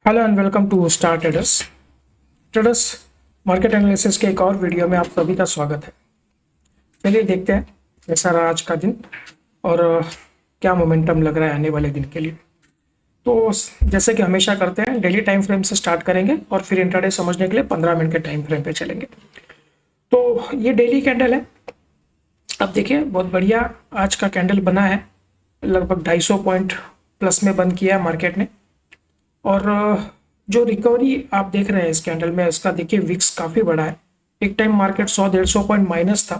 Hello and welcome to star traders. Traders market analysis के एक और वीडियो में आप सभी का स्वागत है। चलिए देखते हैं कैसा रहा आज का दिन और क्या मोमेंटम लग रहा है आने वाले दिन के लिए। तो जैसे कि हमेशा करते हैं डेली टाइम फ्रेम से स्टार्ट करेंगे और फिर इंट्राडे समझने के लिए 15 मिनट के टाइम फ्रेम पे चलेंगे। तो ये डेली कैंडल है। अब देखिए बहुत बढ़िया आज का कैंडल बना है, लगभग 250 पॉइंट प्लस में बंद किया है मार्केट ने। और जो रिकवरी आप देख रहे हैं इस कैंडल में, इसका देखिए विक्स काफ़ी बड़ा है। एक टाइम मार्केट 100-150 पॉइंट माइनस था,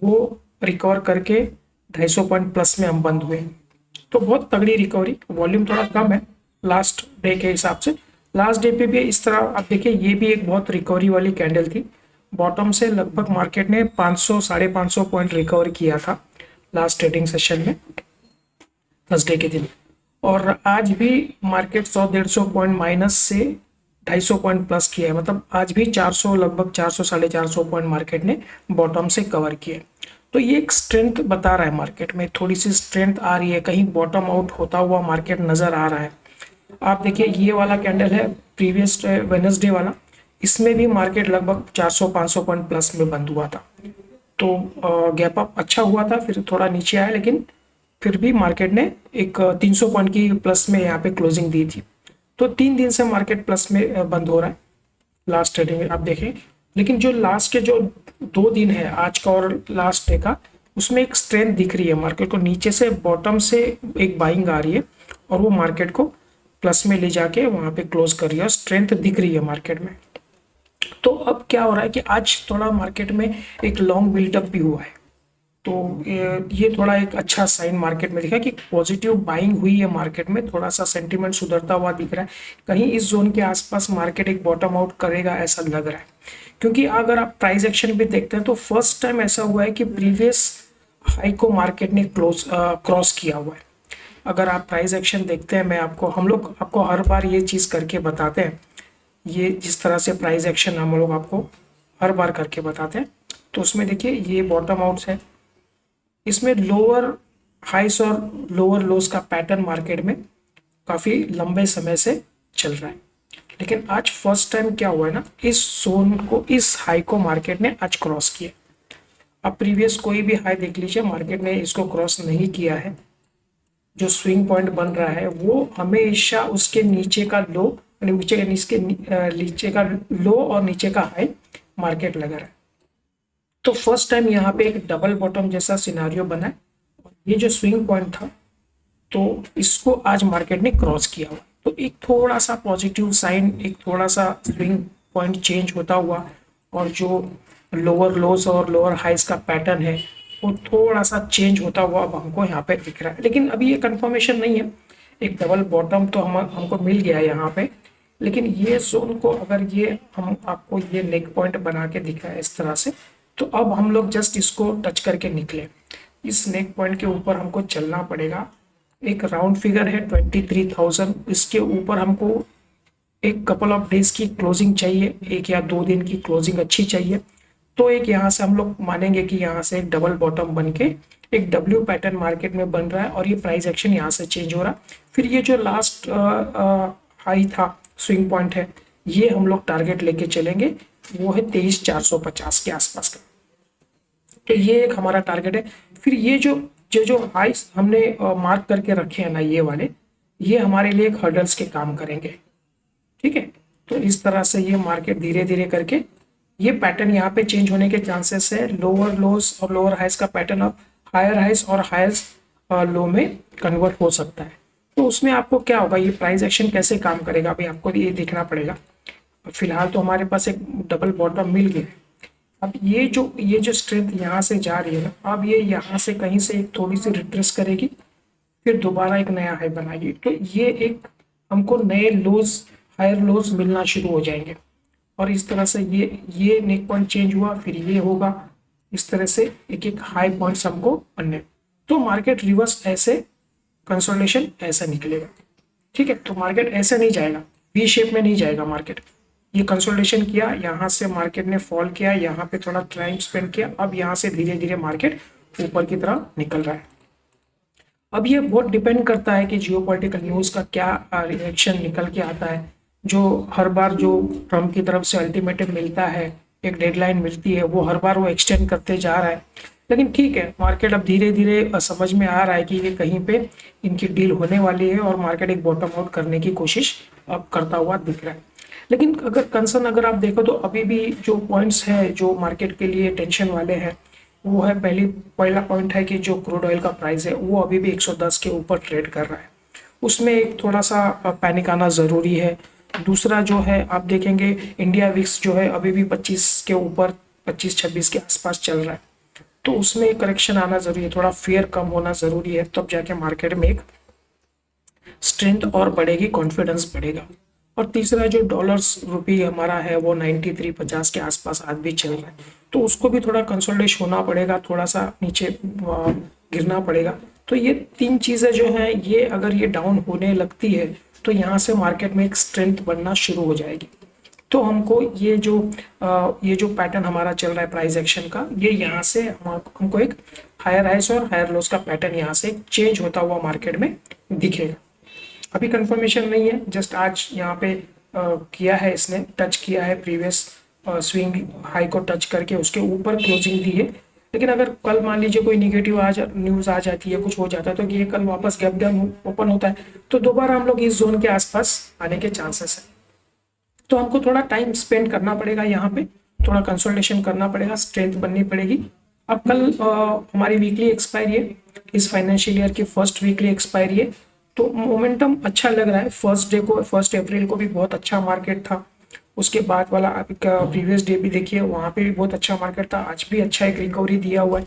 वो रिकवर करके 250 पॉइंट प्लस में हम बंद हुए। तो बहुत तगड़ी रिकवरी। वॉल्यूम थोड़ा कम है लास्ट डे के हिसाब से। लास्ट डे पे भी इस तरह आप देखिए, ये भी एक बहुत रिकवरी वाली कैंडल थी। बॉटम से लगभग मार्केट ने 500-550 पॉइंट रिकवर किया था लास्ट ट्रेडिंग सेशन में, थर्सडे के दिन। और आज भी मार्केट 100-150 पॉइंट माइनस से 250 पॉइंट प्लस किया है। मतलब आज भी 400, लगभग 400-450 पॉइंट मार्केट ने बॉटम से कवर किए। तो ये एक स्ट्रेंथ बता रहा है, मार्केट में थोड़ी सी स्ट्रेंथ आ रही है, कहीं बॉटम आउट होता हुआ मार्केट नजर आ रहा है। आप देखिए ये वाला कैंडल है प्रीवियस वेडनेसडे वाला, इसमें भी मार्केट लगभग 400-500 पॉइंट प्लस में बंद हुआ था। तो गैप अप अच्छा हुआ था, फिर थोड़ा नीचे आया, लेकिन फिर भी मार्केट ने एक 300 पॉइंट की प्लस में यहाँ पे क्लोजिंग दी थी। तो 3 दिन से मार्केट प्लस में बंद हो रहा है लास्ट ट्रेडिंग आप देखें। लेकिन जो लास्ट के जो 2 दिन है, आज का और लास्ट डे का, उसमें एक स्ट्रेंथ दिख रही है मार्केट को। नीचे से बॉटम से एक बाइंग आ रही है और वो मार्केट को प्लस में ले जाके वहां पे क्लोज कर रही है, स्ट्रेंथ दिख रही है मार्केट में। तो अब क्या हो रहा है कि आज थोड़ा मार्केट में एक लॉन्ग बिल्डअप भी हुआ है। तो ये थोड़ा एक अच्छा साइन मार्केट में दिखा कि पॉजिटिव बाइंग हुई है मार्केट में, थोड़ा सा सेंटीमेंट सुधरता हुआ दिख रहा है। कहीं इस जोन के आसपास मार्केट एक बॉटम आउट करेगा ऐसा लग रहा है। क्योंकि अगर आप प्राइस एक्शन भी देखते हैं तो फर्स्ट टाइम ऐसा हुआ है कि प्रीवियस हाई को मार्केट ने क्रॉस किया हुआ है। अगर आप प्राइस एक्शन देखते हैं, हम लोग आपको हर बार ये चीज़ करके बताते हैं। ये जिस तरह से प्राइस एक्शन हम लोग आपको हर बार करके बताते हैं, तो उसमें देखिए ये बॉटम आउट्स है। इसमें लोअर हाइस और लोअर लोस का पैटर्न मार्केट में काफ़ी लंबे समय से चल रहा है। लेकिन आज फर्स्ट टाइम क्या हुआ है ना, इस जोन को, इस हाई को मार्केट ने आज क्रॉस किया। अब प्रीवियस कोई भी हाई देख लीजिए, मार्केट ने इसको क्रॉस नहीं किया है। जो स्विंग पॉइंट बन रहा है वो हमेशा उसके नीचे का लो, नीचे का लो और नीचे का हाई मार्केट लगा रहा है। तो फर्स्ट टाइम यहाँ पे एक डबल बॉटम जैसा सिनारियो बना है। ये जो स्विंग पॉइंट था, तो इसको आज मार्केट ने क्रॉस किया हुआ। तो एक थोड़ा सा पॉजिटिव साइन, एक थोड़ा सा स्विंग पॉइंट चेंज होता हुआ, और जो लोअर लोस और लोअर हाइस का पैटर्न है वो थोड़ा सा चेंज होता हुआ अब हमको यहाँ पे दिख रहा है। लेकिन अभी ये कंफर्मेशन नहीं है। एक डबल बॉटम तो हमको मिल गया है यहाँ पे, लेकिन ये जोन को अगर ये हम आपको ये नेक पॉइंट बना के दिखा है इस तरह से, तो अब हम लोग जस्ट इसको टच करके निकले। इस नेक पॉइंट के ऊपर हमको चलना पड़ेगा। एक राउंड फिगर है 23,000, इसके ऊपर हमको एक कपल ऑफ डेज की क्लोजिंग चाहिए, 1 या 2 दिन की क्लोजिंग अच्छी चाहिए। तो एक यहाँ से हम लोग मानेंगे कि यहाँ से एक डबल बॉटम बन के एक डब्ल्यू पैटर्न मार्केट में बन रहा है और ये प्राइस एक्शन यहाँ से चेंज हो रहा है। फिर ये जो लास्ट हाई था, स्विंग पॉइंट है, ये हम लोग टारगेट लेके चलेंगे, वो है 23,450 के आसपास का। तो ये एक हमारा टारगेट है। फिर ये जो जो जो हाइस हमने मार्क करके रखे हैं ना, ये वाले, ये हमारे लिए एक हर्डल्स के काम करेंगे। ठीक है, तो इस तरह से ये मार्केट धीरे धीरे करके ये पैटर्न यहाँ पे चेंज होने के चांसेस है। लोअर लोस और लोअर हाइस का पैटर्न अब हायर हाइस और हायर लो में कन्वर्ट हो सकता है। तो उसमें आपको क्या होगा, ये प्राइस एक्शन कैसे काम करेगा अभी आपको ये देखना पड़ेगा। फिलहाल तो हमारे पास एक डबल बॉटम मिल गया। अब ये जो स्ट्रेंथ यहाँ से जा रही है ना, अब ये यहाँ से कहीं से एक थोड़ी सी रिट्रेस करेगी, फिर दोबारा एक नया हाई बनाएगी। तो ये एक हमको नए लोज, हायर लोज मिलना शुरू हो जाएंगे। और इस तरह से ये नेक पॉइंट चेंज हुआ, फिर ये होगा, इस तरह से एक एक हाई पॉइंट्स हमको बनने। तो मार्केट रिवर्स ऐसे कंसोलिडेशन ऐसा निकलेगा। ठीक है, तो मार्केट ऐसे नहीं जाएगा, वी शेप में नहीं जाएगा मार्केट। ये कंसोलिडेशन किया, यहाँ से मार्केट ने फॉल किया, यहाँ पे थोड़ा टाइम स्पेंड किया, अब यहाँ से धीरे धीरे मार्केट ऊपर की तरफ निकल रहा है। अब ये बहुत डिपेंड करता है कि जियोपॉलिटिकल न्यूज़ का क्या रिएक्शन निकल के आता है। जो हर बार जो ट्रम्प की तरफ से अल्टीमेटम मिलता है, एक डेडलाइन मिलती है, वो हर बार वो एक्सटेंड करते जा रहा है। लेकिन ठीक है, मार्केट अब धीरे धीरे समझ में आ रहा है कि ये कहीं पे इनकी डील होने वाली है और मार्केट एक बॉटम आउट करने की कोशिश अब करता हुआ दिख रहा है। लेकिन अगर कंसर्न अगर आप देखो तो अभी भी जो पॉइंट्स है जो मार्केट के लिए टेंशन वाले हैं, वो है पहला पॉइंट है कि जो क्रूड ऑयल का प्राइस है वो अभी भी 110 के ऊपर ट्रेड कर रहा है। उसमें एक थोड़ा सा पैनिक आना ज़रूरी है। दूसरा जो है आप देखेंगे, इंडिया विक्स जो है अभी भी 25 के ऊपर, 25-26 के आसपास चल रहा है। तो उसमें करेक्शन आना ज़रूरी है, थोड़ा फेयर कम होना ज़रूरी है, तब जाके मार्केट में एक स्ट्रेंथ और बढ़ेगी, कॉन्फिडेंस बढ़ेगा। और तीसरा जो डॉलर्स रुपी हमारा है वो 93.50 के आसपास आज भी चल रहा है, तो उसको भी थोड़ा कंसोलिडेट होना पड़ेगा, थोड़ा सा नीचे गिरना पड़ेगा। तो ये तीन चीज़ें जो हैं, ये अगर ये डाउन होने लगती है तो यहाँ से मार्केट में एक स्ट्रेंथ बनना शुरू हो जाएगी। तो हमको ये जो पैटर्न हमारा चल रहा है प्राइस एक्शन का, ये यहाँ से हमको एक हायर हाइस और हायर लोस का पैटर्न यहाँ से चेंज होता हुआ मार्केट में दिखेगा। अभी कंफर्मेशन नहीं है, जस्ट आज यहाँ पे किया है, इसने टच किया है प्रीवियस स्विंग हाई को टच करके उसके ऊपर क्लोजिंग दी है। लेकिन अगर कल मान लीजिए कोई निगेटिव न्यूज़ आ जाती है, कुछ हो जाता है, तो ये कल वापस गैप डाउन ओपन होता है, तो दोबारा हम लोग इस जोन के आसपास आने के चांसेस है। तो हमको थोड़ा टाइम स्पेंड करना पड़ेगा, यहाँ पे थोड़ा कंसोलिडेशन करना पड़ेगा, स्ट्रेंथ बननी पड़ेगी। अब कल हमारी वीकली एक्सपायरी है, इस फाइनेंशियल ईयर की फर्स्ट वीकली एक्सपायरी है, तो मोमेंटम अच्छा लग रहा है। फर्स्ट अप्रैल को भी बहुत अच्छा मार्केट था, उसके बाद वाला प्रीवियस डे भी देखिए, वहाँ पे भी बहुत अच्छा मार्केट था, आज भी अच्छा एक रिकवरी दिया हुआ है।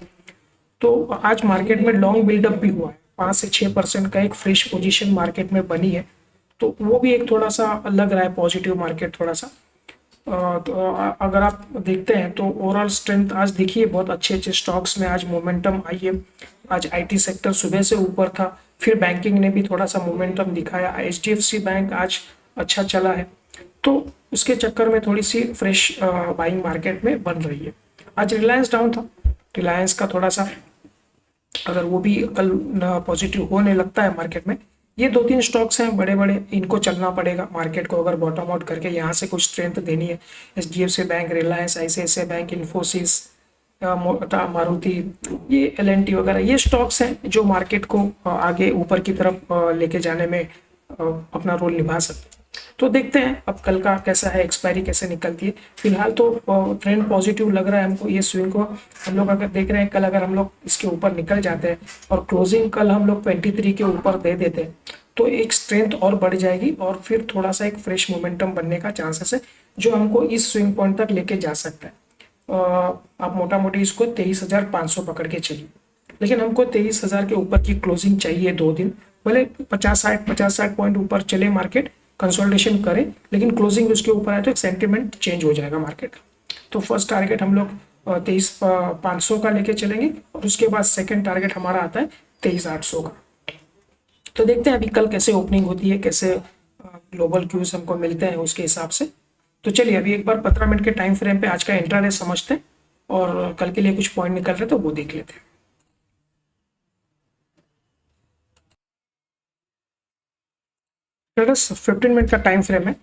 तो आज मार्केट में लॉन्ग बिल्डअप भी हुआ है, 5 से 6% का एक फ्रेश पोजीशन मार्केट में बनी है, तो वो भी एक थोड़ा सा लग रहा है पॉजिटिव मार्केट थोड़ा सा। तो अगर आप देखते हैं तो ओवरऑल स्ट्रेंथ आज देखिए, बहुत अच्छे अच्छे स्टॉक्स में आज मोमेंटम आई है। आज आईटी सेक्टर सुबह से ऊपर था, फिर बैंकिंग ने भी थोड़ा सा मोमेंटम दिखाया, एचडीएफसी बैंक आज अच्छा चला है, तो उसके चक्कर में थोड़ी सी फ्रेश बाइंग मार्केट में बन रही है। आज रिलायंस डाउन था, रिलायंस का थोड़ा सा अगर वो भी कल पॉजिटिव होने लगता है मार्केट में, ये 2-3 स्टॉक्स हैं बड़े बड़े, इनको चलना पड़ेगा मार्केट को अगर बॉटम आउट करके यहाँ से कुछ स्ट्रेंथ देनी है। HDFC bank, Reliance, ICICI bank, Infosys, Maruti, ये एलएनटी वगैरह, ये स्टॉक्स हैं जो मार्केट को आगे ऊपर की तरफ लेके जाने में अपना रोल निभा सकते हैं। तो देखते हैं अब कल का कैसा है, एक्सपायरी कैसे निकलती है। फिलहाल तो ट्रेंड पॉजिटिव लग रहा है हमको, ये स्विंग को हम लोग अगर देख रहे हैं, कल अगर हम लोग इसके ऊपर निकल जाते हैं और क्लोजिंग कल हम लोग 23 के ऊपर दे देते हैं, तो एक स्ट्रेंथ और बढ़ जाएगी और फिर थोड़ा सा एक फ्रेश मोमेंटम बनने का चांसेस है, जो हमको इस स्विंग पॉइंट तक लेके जा सकता है। आप मोटा मोटी इसको 23,500 पकड़ के चलिए, लेकिन हमको 23,000 के ऊपर की क्लोजिंग चाहिए 2 दिन, भले 50-60 पॉइंट ऊपर चले मार्केट, कंसोलिडेशन करे, लेकिन क्लोजिंग उसके ऊपर आए तो एक सेंटिमेंट चेंज हो जाएगा मार्केट का। तो फर्स्ट टारगेट हम लोग 23,500 का लेके चलेंगे और उसके बाद सेकंड टारगेट हमारा आता है 23,800 का। तो देखते हैं अभी कल कैसे ओपनिंग होती है, कैसे ग्लोबल क्यूज हमको मिलते हैं उसके हिसाब से। तो चलिए अभी एक बार 15 मिनट के टाइम फ्रेम पे आज का इंट्राडे समझते हैं और कल के लिए कुछ पॉइंट निकल रहे तो वो देख लेते हैं। 15 मिनट का टाइम फ्रेम है।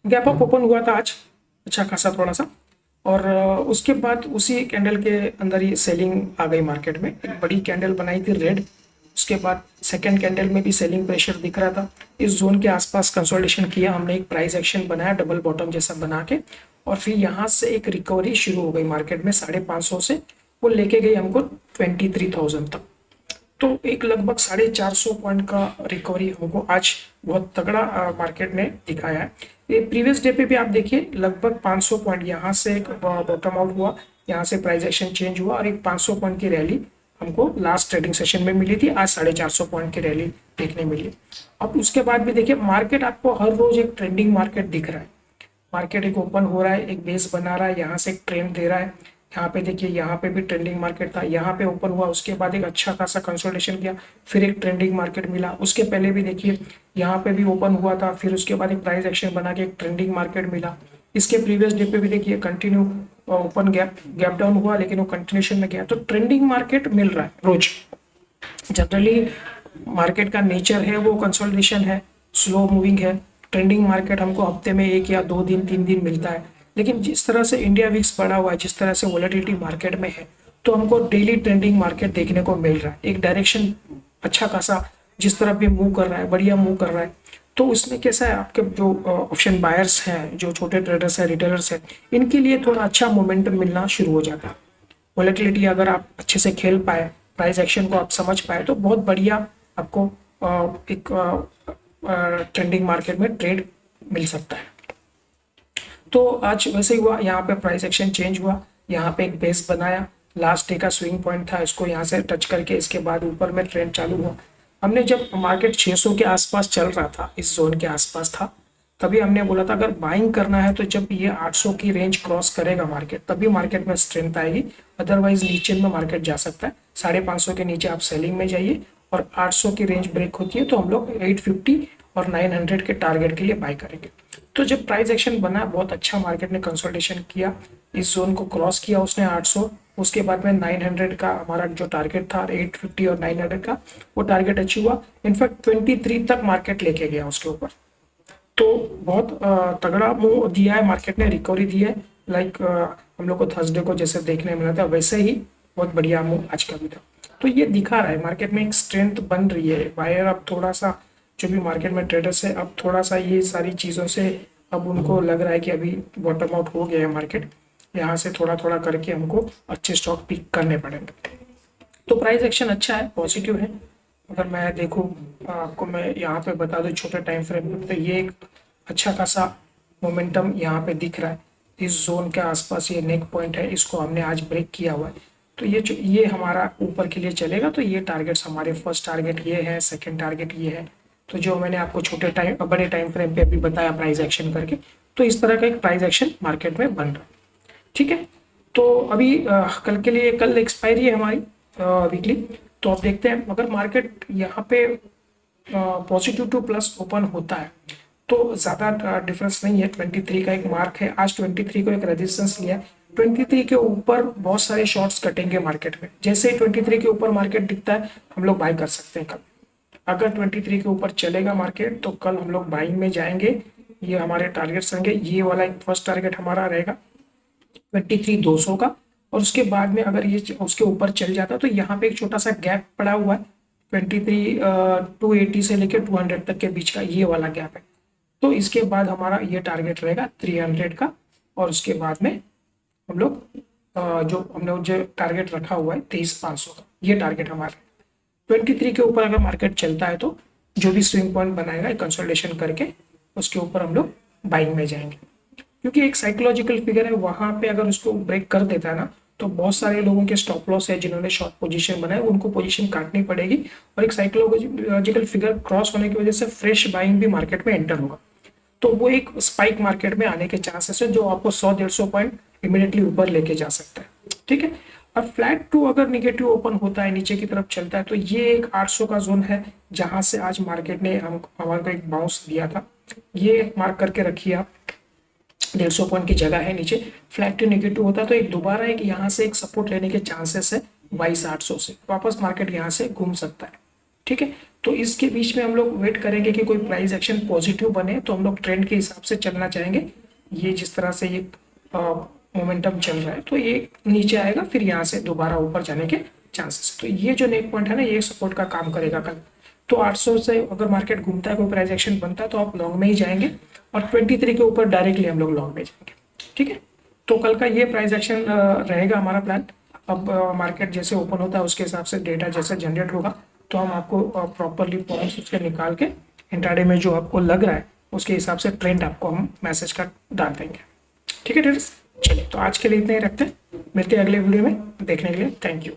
गैप अप ओपन हुआ था आज अच्छा खासा थोड़ा सा, और उसके बाद उसी कैंडल के अंदर ही सेलिंग आ गई मार्केट में, एक बड़ी कैंडल बनाई थी रेड, उसके बाद सेकेंड कैंडल में भी सेलिंग प्रेशर दिख रहा था। इस जोन के आसपास कंसोलिडेशन किया हमने, एक प्राइस एक्शन बनाया डबल बॉटम जैसा बना के, और फिर यहाँ से एक रिकवरी शुरू हो गई मार्केट में 550 से, वो लेके गई हमको 23,000 तक। तो एक लगभग 450 पॉइंट का रिकवरी हमको आज बहुत तगड़ा मार्केट ने दिखाया है। ये प्रीवियस डे पे भी आप देखिए लगभग 500 पॉइंट यहाँ से एक बॉटम आउट हुआ, यहाँ से प्राइस एक्शन चेंज हुआ और एक 500 पॉइंट की रैली हमको लास्ट ट्रेडिंग सेशन में मिली थी। आज 450 पॉइंट की रैली देखने मिली। अब उसके बाद भी देखिए मार्केट आपको हर रोज एक ट्रेंडिंग मार्केट दिख रहा है, मार्केट एक ओपन हो रहा है, एक बेस बना रहा है, यहाँ से एक ट्रेंड दे रहा है। यहाँ पे देखिए, यहाँ पे भी ट्रेंडिंग मार्केट था, यहाँ पे ओपन हुआ, उसके बाद एक अच्छा खासा कंसोलिडेशन किया, फिर एक ट्रेंडिंग मार्केट मिला। उसके पहले भी देखिए यहाँ पे भी ओपन हुआ था, फिर उसके बाद एक प्राइस एक्शन बना के एक ट्रेंडिंग मार्केट मिला। इसके प्रीवियस डे पे भी देखिए कंटिन्यू ओपन गैप डाउन हुआ, लेकिन वो कंटिन्यूशन में गया। तो ट्रेंडिंग मार्केट मिल रहा है रोज, जनरली मार्केट का नेचर है वो कंसोलिडेशन है, स्लो मूविंग है। ट्रेंडिंग मार्केट हमको हफ्ते में 1 या 2 दिन 3 दिन मिलता है, लेकिन जिस तरह से इंडिया विक्स बढ़ा हुआ है, जिस तरह से वोलेटिलिटी मार्केट में है, तो हमको डेली ट्रेंडिंग मार्केट देखने को मिल रहा है। एक डायरेक्शन अच्छा खासा जिस तरफ भी मूव कर रहा है, बढ़िया मूव कर रहा है। तो उसमें कैसा है, आपके जो ऑप्शन बायर्स हैं, जो छोटे ट्रेडर्स हैं, रिटेलर्स हैं, इनके लिए थोड़ा अच्छा मोमेंटम मिलना शुरू हो जाता है। वोलेटिलिटी अगर आप अच्छे से खेल पाए, प्राइस एक्शन को आप समझ पाए, तो बहुत बढ़िया आपको एक ट्रेंडिंग मार्केट में ट्रेड मिल सकता है। तो आज वैसे ही हुआ, यहाँ पे प्राइस एक्शन चेंज हुआ, यहाँ पे एक बेस बनाया, लास्ट डे का स्विंग पॉइंट था, इसको यहाँ से टच करके इसके बाद ऊपर में ट्रेंड चालू हुआ। हमने जब मार्केट 600 के आसपास चल रहा था, इस जोन के आसपास था, तभी हमने बोला था अगर बाइंग करना है तो जब ये 800 की रेंज क्रॉस करेगा मार्केट, तभी मार्केट में स्ट्रेंथ आएगी, अदरवाइज नीचे में मार्केट जा सकता है। 550 के नीचे आप सेलिंग में जाइए, और 800 की रेंज ब्रेक होती है तो हम लोग 850 और 900 के टारगेट के लिए बाय करेंगे। तो जब प्राइस एक्शन बना, बहुत अच्छा मार्केट ने कंसोलिडेशन किया, इस जोन को क्रॉस किया उसने 800, उसके बाद में 900 का हमारा जो टारगेट था, 850 और 900 का, वो टारगेट अचीव हुआ। इनफैक्ट 23 तक मार्केट लेके गया उसके ऊपर। तो बहुत तगड़ा मूव दिया है मार्केट ने, रिकवरी दी है। लाइक हम लोग को थर्सडे को जैसे देखने मिला था, वैसे ही बहुत बढ़िया मूव आज का भी था। तो ये दिखा रहा है मार्केट में एक स्ट्रेंथ बन रही है। बायर अब थोड़ा सा, जो भी मार्केट में ट्रेडर्स है, अब थोड़ा सा ये सारी चीज़ों से अब उनको लग रहा है कि अभी बॉटम आउट हो गया है मार्केट, यहाँ से थोड़ा थोड़ा करके हमको अच्छे स्टॉक पिक करने पड़ेंगे। तो प्राइस एक्शन अच्छा है, पॉजिटिव है। अगर मैं देखूँ, आपको मैं यहाँ पे बता दूँ छोटे टाइम फ्रेम में, तो ये एक अच्छा खासा मोमेंटम यहाँ पे दिख रहा है। इस जोन के आसपास ये नेक पॉइंट है, इसको हमने आज ब्रेक किया हुआ है। तो ये हमारा ऊपर के लिए चलेगा। तो ये टारगेट्स हमारे, फर्स्ट टारगेट ये है, सेकंड टारगेट ये है। तो जो मैंने आपको छोटे टाइम, बड़े टाइम फ्रेम पे अभी बताया प्राइस एक्शन करके, तो इस तरह का एक प्राइस एक्शन मार्केट में बन रहा है। ठीक है, तो अभी कल के लिए, कल एक्सपायरी है हमारी वीकली। तो आप देखते हैं, अगर मार्केट यहाँ पे पॉजिटिव टू प्लस ओपन होता है तो ज़्यादा डिफरेंस नहीं है। 23 का एक मार्क है, आज 23 को एक रेजिस्टेंस लिया है। 23 के ऊपर बहुत सारे शॉर्ट्स कटेंगे मार्केट में। जैसे ही 23 के ऊपर मार्केट दिखता है, हम लोग बाय कर सकते हैं कल। अगर 23 के ऊपर चलेगा मार्केट, तो कल हम लोग बाइंग में जाएंगे। ये हमारे टारगेट्स रहेंगे। ये वाला एक फर्स्ट टारगेट हमारा रहेगा 23,200 का, और उसके बाद में अगर ये उसके ऊपर चल जाता है, तो यहाँ पे एक छोटा सा गैप पड़ा हुआ है, 280 से लेकर 200 तक के बीच का ये वाला गैप है। तो इसके बाद हमारा ये टारगेट रहेगा 300 का, और उसके बाद में हम लोग जो हमने जो टारगेट रखा हुआ है 23,500 का, ये टारगेट हमारा 23 के ऊपर अगर मार्केट चलता है, तो जो भी स्विंग पॉइंट बनाएगा कंसोलिडेशन करके, उसके ऊपर हम लोग बाइंग में जाएंगे। क्योंकि एक साइकोलॉजिकल फिगर है, वहां पे अगर उसको ब्रेक कर देता है ना, तो बहुत सारे लोगों के स्टॉप लॉस है, जिन्होंने शॉर्ट पोजीशन बनाए, उनको पोजीशन काटनी पड़ेगी। और एक साइकोलॉजिकल फिगर क्रॉस होने की वजह से फ्रेश बाइंग भी मार्केट में एंटर होगा। तो वो एक स्पाइक मार्केट में आने के चांसेस है, जो आपको 100-150 पॉइंट इमीडिएटली ऊपर लेके जा सकता है। ठीक है, अब फ्लैट टू अगर निगेटिव ओपन होता है, नीचे की तरफ चलता है, तो ये एक 800 का जोन है, जहां से आज मार्केट ने हमारे को एक बाउंस दिया था। ये मार्क करके रखिए आप, 150 पॉइंट की जगह है नीचे। फ्लैट टू नेगेटिव होता है तो एक दोबारा एक यहाँ से एक सपोर्ट लेने के चांसेस है 22,800 से, वापस मार्केट यहाँ से घूम सकता है। ठीक है, तो इसके बीच में हम लोग वेट करेंगे कि कोई प्राइस एक्शन पॉजिटिव बने, तो हम लोग ट्रेंड के हिसाब से चलना चाहेंगे। ये जिस तरह से ये मोमेंटम चल रहा है, तो ये नीचे आएगा, फिर यहाँ से दोबारा ऊपर जाने के चांसेस। तो ये जो नेक पॉइंट है ना, ये सपोर्ट का काम करेगा कल। तो 800 से अगर मार्केट घूमता है, कोई प्राइस एक्शन बनता है, तो आप लॉन्ग में ही जाएंगे, और 23 के ऊपर डायरेक्टली हम लोग लॉन्ग में जाएंगे। ठीक है, तो कल का ये प्राइस एक्शन रहेगा हमारा प्लान। अब मार्केट जैसे ओपन होता है, उसके हिसाब से डेटा जैसे जनरेट होगा, तो हम आपको प्रॉपरली पॉइंट्स उसके निकाल के इंट्राडे में जो आपको लग रहा है, उसके हिसाब से ट्रेंड आपको हम मैसेज का डाल देंगे। ठीक है ट्रेडर्स, चलिए तो आज के लिए इतना ही रखते हैं। मिलते हैं अगले वीडियो में, देखने के लिए थैंक यू।